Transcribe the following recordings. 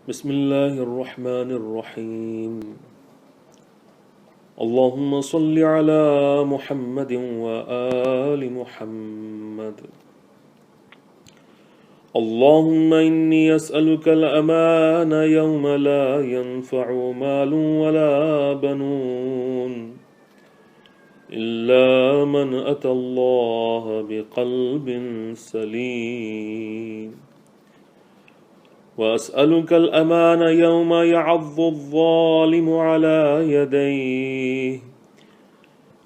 بسم الله الرحمن الرحيم. اللهم صل على محمد وآل محمد. اللهم إني أسألك الأمان يوم لا ينفع مال ولا بنون إلا من أتى الله بقلب سليم. وأسألك الأمان يوم يعض الظالم على يديه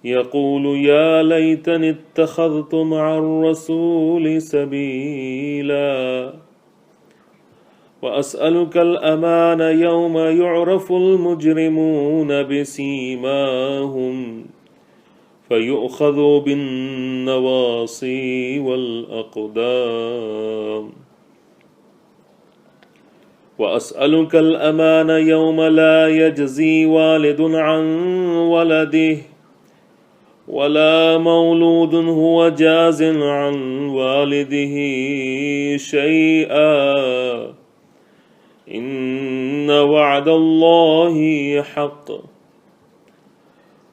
يقول يا ليتني اتخذت مع الرسول سبيلا. وأسألك الأمان يوم يعرف المجرمون بسيماهم فيؤخذ بالنواصي والأقدام. وأسألك الأمان يوم لا يجزي والد عن ولده ولا مولود هو جاز عن والده شيئا إن وعد الله حق.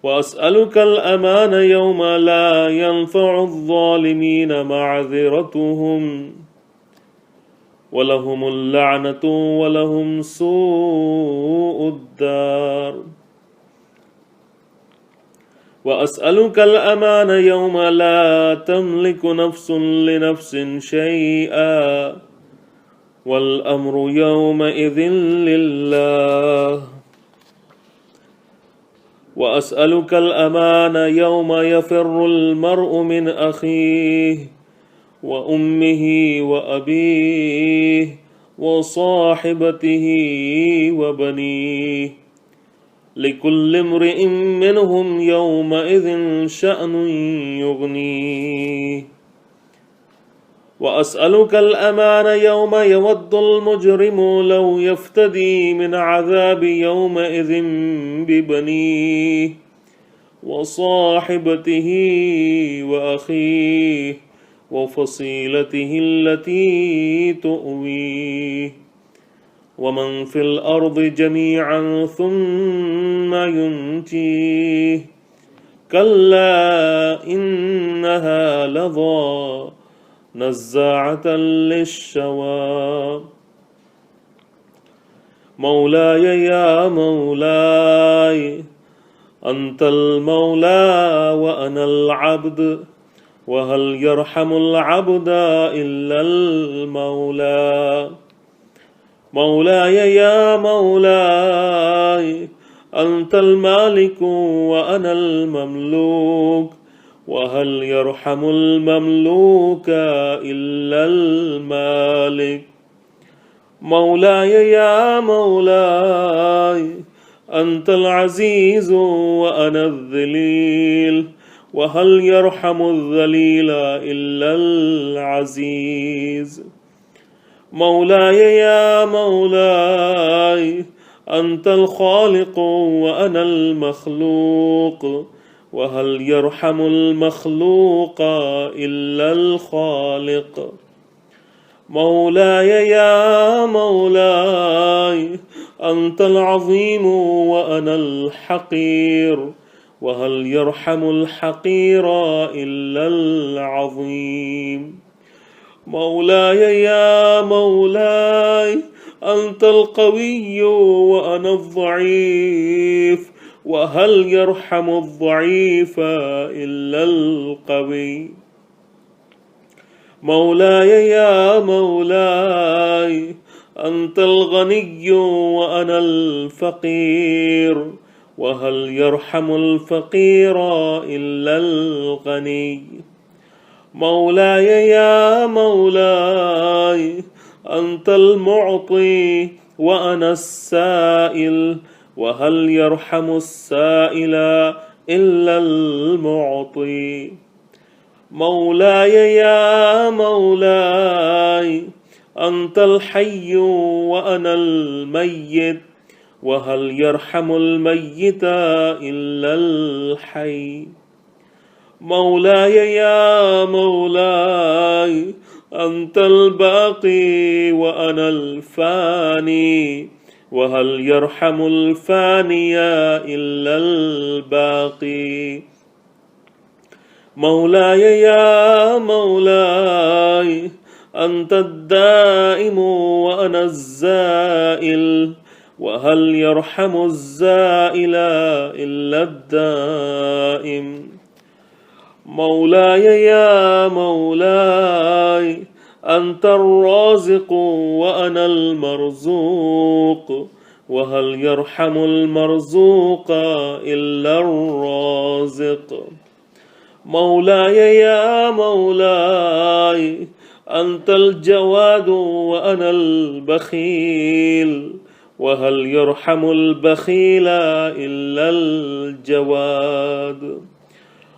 وأسألك الأمان يوم لا ينفع الظالمين معذرتهم ولهم اللعنة ولهم سوء الدار. وأسألك الأمان يوم لا تملك نفس لنفس شيئا والأمر يومئذ لله. وأسألك الأمان يوم يفر المرء من أخيه وأمه وأبيه وصاحبته وبنيه لكل امرئ منهم يومئذ شأن يغنيه. وأسألك الأمان يوم يود المجرم لو يفتدي من عذاب يومئذ ببنيه وصاحبته وأخيه وفصيلته التي تؤويه ومن في الأرض جميعا ثم ينجيه كلا إنها لظى نزاعة للشوى. مولاي يا مولاي أنت المولى وأنا العبد وهل يرحم العبد إلا المولى. مولاي يا مولاي أنت المالك وأنا المملوك وهل يرحم المملوك إلا المالك. مولاي يا مولاي أنت العزيز وأنا الذليل وهل يرحم الذليل إلا العزيز. مولاي يا مولاي أنت الخالق وأنا المخلوق وهل يرحم المخلوق إلا الخالق. مولاي يا مولاي أنت العظيم وأنا الحقير وهل يرحم الحقير إلا العظيم. مولاي يا مولاي أنت القوي وأنا الضعيف وهل يرحم الضعيف إلا القوي. مولاي يا مولاي أنت الغني وأنا الفقير وهل يرحم الفقير إلا الغني. مولاي يا مولاي أنت المعطي وأنا السائل وهل يرحم السائل إلا المعطي. مولاي يا مولاي أنت الحي وأنا الميت وهل يرحم الميت إلا الحي. مولاي يا مولاي أنت الباقي وأنا الفاني وهل يرحم الفاني إلا الباقي مولاي يا مولاي أنت الدائم وأنا الزائل وهل يرحم الزائل إلا الدائم مولاي يا مولاي أنت الرازق وأنا المرزوق وهل يرحم المرزوق إلا الرازق مولاي يا مولاي أنت الجواد وأنا البخيل وهل يرحم البخيل إلا الجواد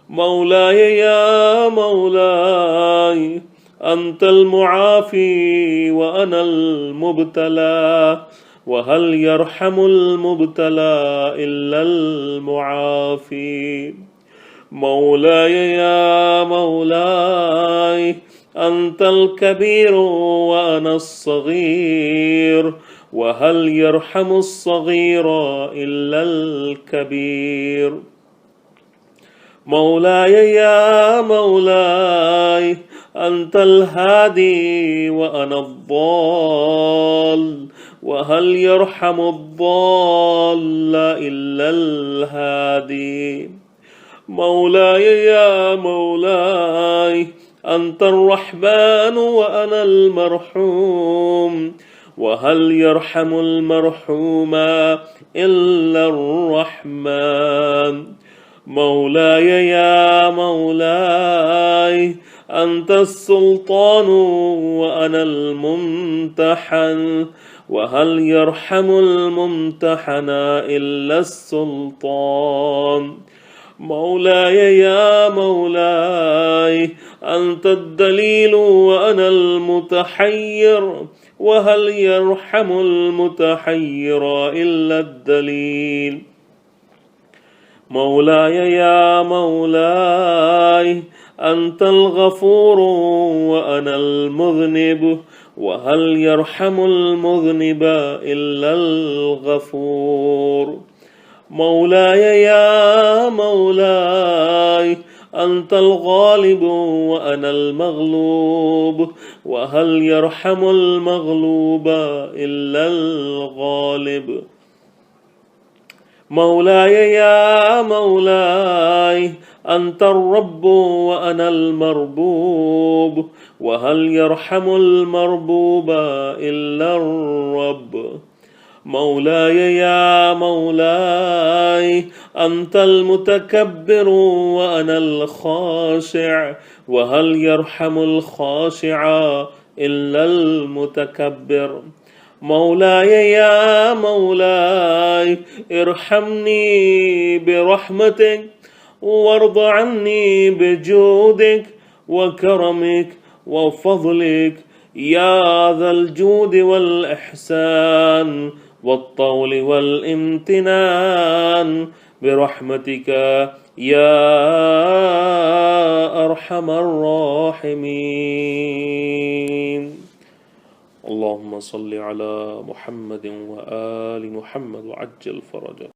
مولاي يا مولاي أنت المعافي وأنا المبتلى وهل يرحم المبتلى إلا المعافي مولاي يا مولاي أنت الكبير وأنا الصغير وهل يرحم الصغير إلا الكبير مولاي يا مولاي أنت الهادي وأنا الضال وهل يرحم الضال إلا الهادي مولاي يا مولاي أنت الرحمن وأنا المرحوم وهل يرحم المرحوم إلا الرحمن مولاي يا مولاي أنت السلطان وأنا الممتحن وهل يرحم الممتحن إلا السلطان مولاي يا مولاي أنت الدليل وأنا المتحير وهل يرحم المتحير إلا الدليل مولاي يا مولاي أنت الغفور وأنا المذنب وهل يرحم المذنب إلا الغفور مولاي يا مولاي أنت الغالب وأنا المغلوب وهل يرحم المغلوب إلا الغالب مولاي يا مولاي أنت الرب وأنا المربوب وهل يرحم المربوب إلا الرب مولاي يا مولاي أنت المتكبر وأنا الخاشع وهل يرحم الخاشع إلا المتكبر مولاي يا مولاي ارحمني برحمتك وارض عني بجودك وكرمك وفضلك يا ذا الجود والإحسان والطول والامتنان برحمتك يا أرحم الراحمين اللهم صل على محمد وآل محمد وعجل فرجه